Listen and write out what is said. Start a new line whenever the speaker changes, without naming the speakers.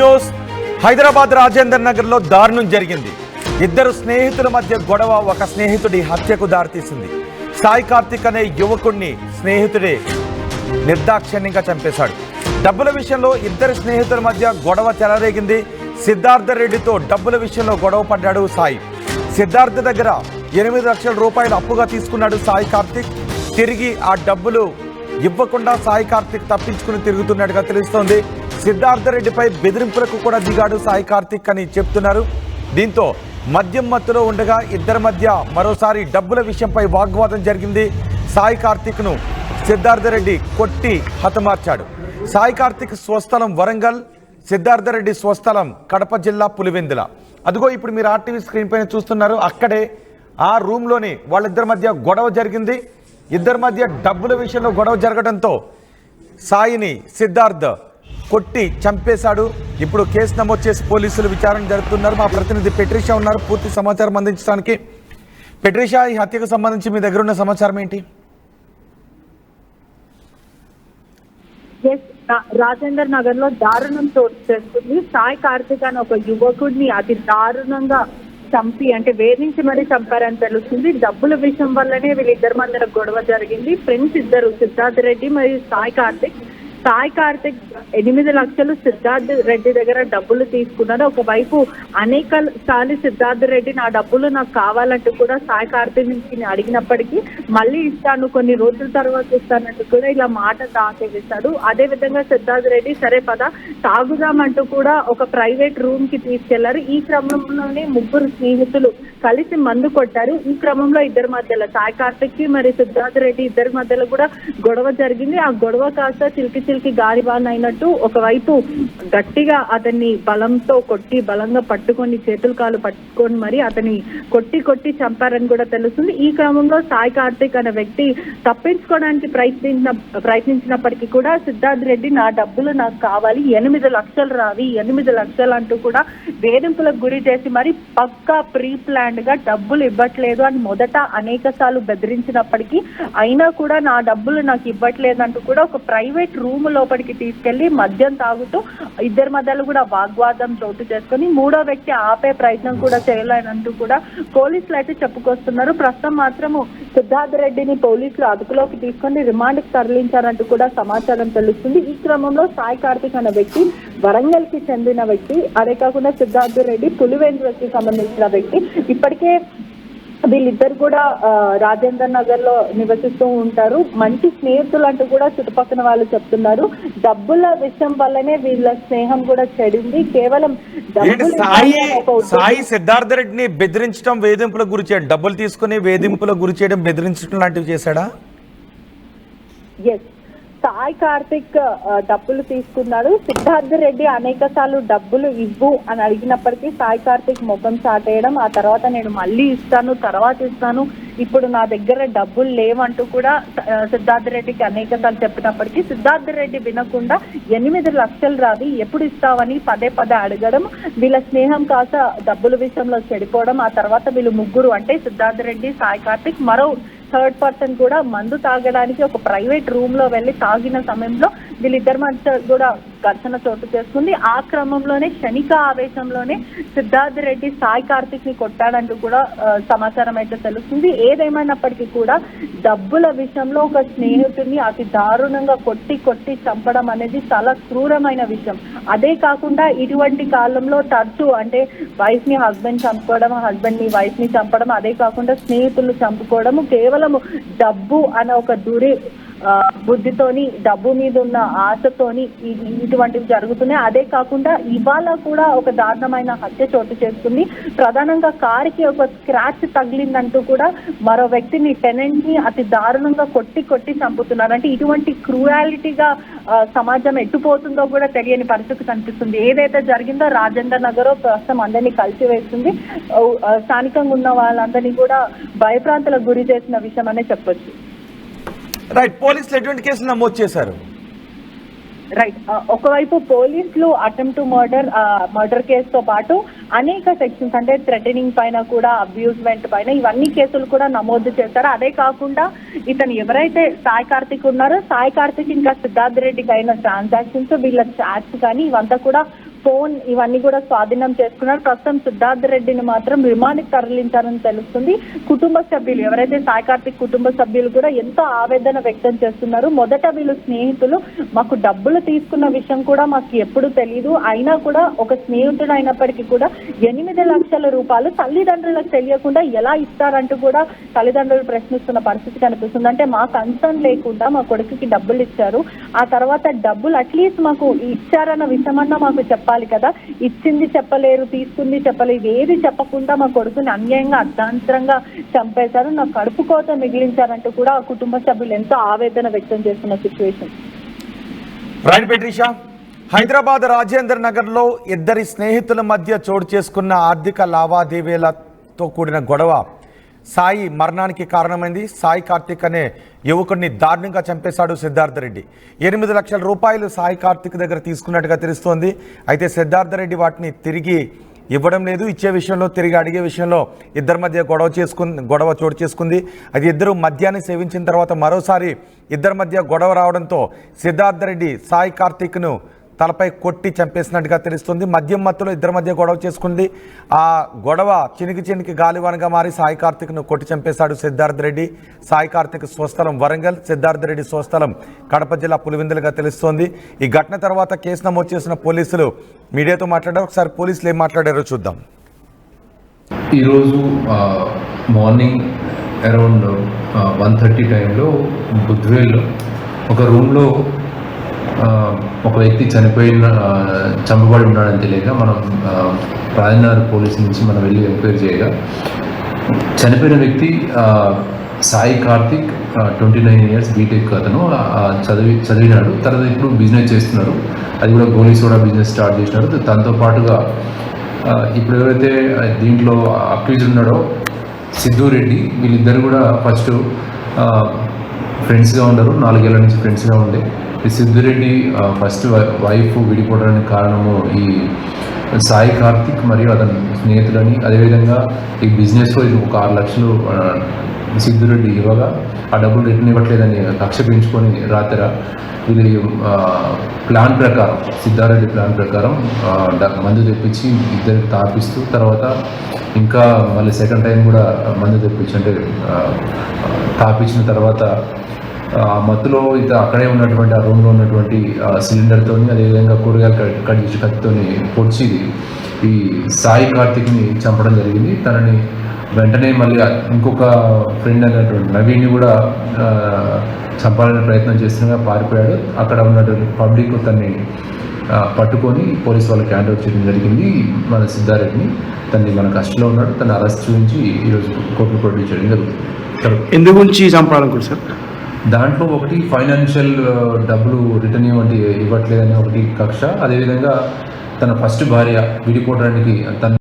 News. Hyderabad Rajender Nagar లో దారుణం జరిగింది. ఇద్దరు స్నేహితుల మధ్య గొడవ ఒక స్నేహితుడి హత్యకు దారితీసింది. సాయి కార్తిక్ అనే యువకుడిని స్నేహితుడే నిర్దాక్షిణ్యంగా చంపేశాడు. డబ్బుల విషయంలో ఇద్దరు స్నేహితుల మధ్య గొడవ చెలరేగింది. సిద్ధార్థ రెడ్డితో డబ్బుల విషయంలో గొడవ పడ్డాడు సాయి. సిద్ధార్థ దగ్గర 8 లక్షల రూపాయలు అప్పుగా తీసుకున్నాడు సాయి కార్తిక్. తిరిగి ఆ డబ్బులు ఇవ్వకుండా సాయి కార్తిక్ తప్పించుకుని తిరుగుతున్నట్టుగా తెలుస్తోంది. సిద్ధార్థ రెడ్డిపై బెదిరింపులకు కూడా దిగాడు సాయి కార్తిక్ అని చెప్తున్నారు. దీంతో మద్యం మత్తులో ఉండగా ఇద్దరి మధ్య మరోసారి డబ్బుల విషయంపై వాగ్వాదం జరిగింది. సాయి కార్తిక్ను సిద్ధార్థ రెడ్డి కొట్టి హతమార్చాడు. సాయి కార్తిక్ స్వస్థలం వరంగల్, సిద్ధార్థ రెడ్డి స్వస్థలం కడప జిల్లా పులివెందుల. అదిగో ఇప్పుడు మీరు ఆర్టీవీ స్క్రీన్ పైన చూస్తున్నారు. అక్కడే ఆ రూమ్లోని వాళ్ళిద్దరి మధ్య గొడవ జరిగింది. ఇద్దరి మధ్య డబ్బుల విషయంలో గొడవ జరగడంతో సాయిని సిద్ధార్థ కొట్టి చంపేశాడు. ఇప్పుడు కేసు నమోదు చేసి పోలీసులు విచారణ జరుపుతున్నారు. మా ప్రతినిధి పెట్రిషా ఉన్నారు పూర్తి సమాచారం అందించడానికి. పెట్రిషా, ఈ హత్యకు సంబంధించి మీ దగ్గర ఉన్న సమాచారం ఏంటి?
రాజేందర్ నగర్ లో దారుణం చోటు చేస్తుంది. సాయి కార్తిక్ అని ఒక యువకుడిని అతి దారుణంగా చంపి అంటే వేధించి మరీ చంపారని తెలుస్తుంది. డబ్బుల విషయం వల్లనే వీళ్ళిద్దరి మధ్య గొడవ జరిగింది. ఫ్రెండ్స్ ఇద్దరు, సిద్ధార్థ్ రెడ్డి మరియు సాయి కార్తిక్. సాయి కార్తిక్ 8 లక్షలు సిద్ధార్థ్ రెడ్డి దగ్గర డబ్బులు తీసుకున్నారు. ఒకవైపు అనేక సార్లు సిద్ధార్థ్ రెడ్డి నా డబ్బులు నాకు కావాలంటూ కూడా సాయి కార్తిక్ నుంచి అడిగినప్పటికీ మళ్ళీ ఇస్తాను, కొన్ని రోజుల తర్వాత ఇస్తానంటూ కూడా ఇలా మాట దాచేస్తాడు. అదే విధంగా సిద్ధార్థ్ రెడ్డి సరే పద తాగుదామంటూ కూడా ఒక ప్రైవేట్ రూమ్ కి తీసుకెళ్లారు. ఈ క్రమంలోనే ముగ్గురు స్నేహితులు కలిసి మందు కొట్టారు. ఈ క్రమంలో ఇద్దరి మధ్యలో సాయి కార్తిక్ కి మరి సిద్ధార్థ్ రెడ్డి ఇద్దరి మధ్యలో కూడా గొడవ జరిగింది. ఆ గొడవ కాస్త చిలికి గాలిబాన్ అయినట్టు ఒకవైపు గట్టిగా అతన్ని బలంతో కొట్టి, బలంగా పట్టుకొని, చేతులు కాలు పట్టుకొని మరి అతన్ని కొట్టి చంపారని కూడా తెలుస్తుంది. ఈ క్రమంలో సాయి కార్తిక్ అనే వ్యక్తి తప్పించుకోవడానికి ప్రయత్నించినప్పటికీ కూడా సిద్ధార్థ్ రెడ్డి నా డబ్బులు నాకు కావాలి, 8 లక్షలు రావి, 8 లక్షలు అంటూ కూడా వేధింపులకు గురి చేసి మరి పక్కా ప్రీ ప్లాన్డ్ గా డబ్బులు ఇవ్వట్లేదు అని మొదట అనేక సార్లు బెదిరించినప్పటికీ అయినా కూడా నా డబ్బులు నాకు ఇవ్వట్లేదు అంటూ కూడా ఒక ప్రైవేట్ రూమ్ లోపలికి తీసుకెళ్లి మద్యం తాగుతూ ఇద్దరి మధ్యలో కూడా వాగ్వాదం చోటు చేసుకుని మూడో వ్యక్తి ఆపే ప్రయత్నం కూడా చేయలేనంటూ కూడా పోలీసులు అయితే చెప్పుకొస్తున్నారు. ప్రస్తుతం మాత్రము సిద్ధార్థ్ రెడ్డిని పోలీసులు అదుపులోకి తీసుకొని రిమాండ్ కి తరలించారంటూ కూడా సమాచారం తెలుస్తుంది. ఈ క్రమంలో సాయి కార్తిక్ అనే వ్యక్తి వరంగల్ కి చెందిన వ్యక్తి, అదే కాకుండా సిద్ధార్థ్ రెడ్డి పులివెందులకి సంబంధించిన వ్యక్తి. ఇప్పటికే వీళ్ళిద్దరు కూడా రాజేందర్ నగర్ లో నివసిస్తూ ఉంటారు. మంచి స్నేహితులు అంటూ కూడా చుట్టుపక్కల వాళ్ళు చెప్తున్నారు. డబ్బుల విషయం వల్లనే వీళ్ళ స్నేహం కూడా చెడింది. కేవలం
సాయి సిద్ధార్థ రెడ్డిని బెదిరించడం, వేధింపులకు గురి చేయడం, డబ్బులు తీసుకుని వేధింపులకు గురి చేయడం, బెదిరించడం లాంటివి చేశాడా?
ఎస్, సాయి కార్తిక్ డబ్బులు తీసుకున్నాడు. సిద్ధార్థ్ రెడ్డి అనేక సార్లు డబ్బులు ఇవ్వు అని అడిగినప్పటికీ సాయి కార్తిక్ ముఖం చాటేయడం, ఆ తర్వాత నేను మళ్ళీ ఇస్తాను, తర్వాత ఇస్తాను, ఇప్పుడు నా దగ్గర డబ్బులు లేవంటూ కూడా సిద్ధార్థ్ రెడ్డికి అనేక సార్లు చెప్పినప్పటికీ సిద్ధార్థ్ రెడ్డి వినకుండా 8 లక్షలు రావి, ఎప్పుడు ఇస్తావని పదే అడగడం, వీళ్ళ స్నేహం కాస్త డబ్బుల విషయంలో చెడిపోవడం. ఆ తర్వాత వీళ్ళు ముగ్గురు అంటే సిద్ధార్థ్ రెడ్డి, సాయి కార్తిక్, మరో థర్డ్ పర్సన్ కూడా మందు తాగడానికి ఒక ప్రైవేట్ రూమ్ లో వెళ్లి తాగిన సమయంలో వీళ్ళిద్దరి మధ్య కూడా ఘర్షణ చోటు చేసుకుంది. ఆ క్రమంలోనే క్షణిక ఆవేశంలోనే సిద్ధార్థ్ రెడ్డి సాయి కార్తిక్ ని కొట్టాడంటూ కూడా సమాచారం అయితే తెలుస్తుంది. ఏదేమైనప్పటికీ కూడా డబ్బుల విషయంలో ఒక స్నేహితుడిని అతి దారుణంగా కొట్టి చంపడం అనేది చాలా క్రూరమైన విషయం. అదే కాకుండా ఇటువంటి కాలంలో తరచు అంటే వైఫ్ ని హస్బెండ్ చంపుకోవడం, హస్బెండ్ ని వైఫ్ ని చంపడం, అదే కాకుండా స్నేహితులు చంపుకోవడం కేవలం డబ్బు అనే ఒక బుద్ధితోని, డబ్బు మీద ఉన్న ఆశతోని ఇటువంటివి జరుగుతున్నాయి. అదే కాకుండా ఇవాళ కూడా ఒక దారుణమైన హత్య చోటు చేస్తుంది. ప్రధానంగా కారుకి ఒక స్క్రాచ్ తగిలిందంటూ కూడా మరో వ్యక్తిని, టెనెంట్ ని అతి దారుణంగా కొట్టి చంపుతున్నారు. అంటే ఇటువంటి క్రూయాలిటీగా సమాజం ఎట్టుపోతుందో కూడా తెలియని పరిస్థితి కనిపిస్తుంది. ఏదైతే జరిగిందో రాజేందర్ నగర్ ప్రస్తుతం అందరినీ కలిసివేస్తుంది. స్థానికంగా ఉన్న వాళ్ళందరినీ కూడా భయప్రాంతాలకు గురి చేసిన విషయం అనే చెప్పొచ్చు.
రైట్, పోలీసులు ఎటువంటి కేసులు నమోదు చేశారు?
రైట్, ఒకవైపు పోలీసులు అటెంప్ట్ టు మర్డర్ కేసుతో పాటు అనేక సెక్షన్స్ అంటే థ్రెటనింగ్ పైన కూడా, అబ్యూజ్మెంట్ పైన ఇవన్నీ కేసులు కూడా నమోదు చేశారు. అదే కాకుండా ఇతను ఎవరైతే సాయి కార్తిక్ ఉన్నారో సాయి కార్తిక్ ఇంకా సిద్ధార్థ్ రెడ్డికి అయిన ట్రాన్సాక్షన్స్, వీళ్ళ చాట్స్ కానీ ఇవంతా కూడా ఫోన్ ఇవన్నీ కూడా స్వాధీనం చేసుకున్నారు. ప్రస్తుతం సిద్ధార్థ రెడ్డిని మాత్రం రిమాండ్కి తరలించారని తెలుస్తుంది. కుటుంబ సభ్యులు ఎవరైతే సాయి కార్తిక్ కుటుంబ సభ్యులు కూడా ఎంతో ఆవేదన వ్యక్తం చేస్తున్నారు. మొదట వీళ్ళు స్నేహితులు, మాకు డబ్బులు తీసుకున్న విషయం కూడా మాకు ఎప్పుడు తెలియదు, అయినా కూడా ఒక స్నేహితుడు అయినప్పటికీ కూడా 8 లక్షల రూపాయలు తల్లిదండ్రులకు తెలియకుండా ఎలా ఇస్తారంటూ కూడా తల్లిదండ్రులు ప్రశ్నిస్తున్న పరిస్థితి కనిపిస్తుంది. అంటే మా కన్సర్న్ లేకుండా మా కొడుకుకి డబ్బులు ఇచ్చారు, ఆ తర్వాత డబ్బులు అట్లీస్ట్ మాకు ఇచ్చారన్న విషయమన్నా మాకు చెప్పాలి కదా, ఇచ్చింది చెప్పలేరు, తీసుకుంది చెప్పలేరు, ఏది చెప్పకుండా మా కొడుకుని అన్యాయంగా అర్ధాంతరంగా చంపేశారు, నా కడుపు కోత మిగిలించారంటూ కూడా ఆ కుటుంబ సభ్యులు ఎంతో ఆవేదన వ్యక్తం చేస్తున్న సిచ్యువేషన్.
రైట్ పెట్రిషా, హైదరాబాద్ రాజేంద్ర నగర్లో ఇద్దరి స్నేహితుల మధ్య చోటు చేసుకున్న ఆర్థిక లావాదేవీలతో కూడిన గొడవ సాయి మరణానికి కారణమైంది. సాయి కార్తిక్ అనే యువకుడిని దారుణంగా చంపేశాడు సిద్ధార్థ రెడ్డి. 8 లక్షల రూపాయలు సాయి కార్తిక్ దగ్గర తీసుకున్నట్టుగా తెలుస్తోంది. అయితే సిద్ధార్థ రెడ్డి వాటిని తిరిగి ఇవ్వడం లేదు. ఇచ్చే విషయంలో, తిరిగి అడిగే విషయంలో ఇద్దరి మధ్య గొడవ చోటు చేసుకుంది. అది ఇద్దరు మద్యాన్ని సేవించిన తర్వాత మరోసారి ఇద్దరి మధ్య గొడవ రావడంతో సిద్ధార్థ రెడ్డి సాయి కార్తిక్ను తలపై కొట్టి చంపేసినట్టుగా తెలుస్తుంది. మద్యం మత్తులో ఇద్దరి మధ్య గొడవ చేసుకుంది. ఆ గొడవ చినికి గాలివానగా మారి సాయి కార్తిక్ను కొట్టి చంపేశాడు సిద్ధార్థ రెడ్డి. సాయి కార్తిక్ స్వస్థలం వరంగల్, సిద్ధార్థ రెడ్డి స్వస్థలం కడప జిల్లా పులివెందులుగా తెలుస్తోంది. ఈ ఘటన తర్వాత కేసు నమోదు చేసిన పోలీసులు మీడియాతో మాట్లాడారు. ఒకసారి పోలీసులు ఏం మాట్లాడారో చూద్దాం.
ఈరోజు మార్నింగ్ అరౌండ్ 1:30 టైంలో బుద్వేల్లో ఒక రూమ్లో ఒక వ్యక్తి చంపబడి ఉన్నాడని తెలియక మనం రాజనగర్ పోలీస్ నుంచి మనం వెళ్ళి ఎంక్వైరీ చేయగా చనిపోయిన వ్యక్తి సాయి కార్తిక్ 29 ఇయర్స్ బీటెక్ అతను చదివినాడు. తర్వాత ఇప్పుడు బిజినెస్ చేస్తున్నారు, అది కూడా గోలీ సోడా బిజినెస్ స్టార్ట్ చేసినారు. దాంతో పాటుగా ఇప్పుడు ఎవరైతే దీంట్లో అక్యూజ్ ఉన్నాడో సిద్ధు రెడ్డి, వీళ్ళిద్దరు కూడా ఫస్ట్ ఫ్రెండ్స్గా ఉండరు, 4 ఏళ్ల నుంచి ఫ్రెండ్స్గా ఉండే. ఈ సిద్ధిరెడ్డి ఫస్ట్ వైఫ్ విడిపోవడానికి కారణము ఈ సాయి కార్తిక్ మరియు అతని స్నేహితులని, అదేవిధంగా ఈ బిజినెస్లో ఇది ఒక 6 లక్షలు సిద్ధిరెడ్డి ఇవ్వగా ఆ డబ్బులు రిటర్న్ ఇవ్వట్లేదని కక్ష పెంచుకొని రాత్రి వీళ్ళ ప్లాన్ ప్రకారం, సిద్ధారెడ్డి ప్లాన్ ప్రకారం మందు తెప్పించి ఇద్దరికి తాపిస్తూ, తర్వాత ఇంకా మళ్ళీ సెకండ్ టైం కూడా మందు తెప్పించి అంటే తాపించిన తర్వాత ఆ మత్తులో ఇది అక్కడే ఉన్నటువంటి ఆ రూమ్లో ఉన్నటువంటి సిలిండర్తో, అదేవిధంగా కూరగాయలు కట్ చేసి కత్తితో పొడిచి ఈ సాయి కార్తిక్ని చంపడం జరిగింది. తనని వెంటనే మళ్ళీ ఇంకొక ఫ్రెండ్ అయినటువంటి నవీన్ని కూడా చంపాలనే ప్రయత్నం చేస్తున్నా పారిపోయాడు. అక్కడ ఉన్నటువంటి పబ్లిక్ తన్ని పట్టుకొని పోలీస్ వాళ్ళకి హ్యాండ్ ఓవర్ చేయడం జరిగింది. మన సిద్ధారెడ్డిని తన్ని మన కస్టడీలో ఉన్నాడు, తను అరెస్ట్ చూపించి ఈరోజు కోర్టులో ప్రొడ్యూస్ చేయడం జరుగుతుంది.
ఎందు గురించి చంపాలనుకుంటు సార్?
దాంట్లో ఒకటి ఫైనాన్షియల్ డబ్బులు రిటర్న్ ఇవ్వట్లేదని ఒకటి కక్ష, అదేవిధంగా తన ఫస్ట్ భార్య విడిపోవడానికి తన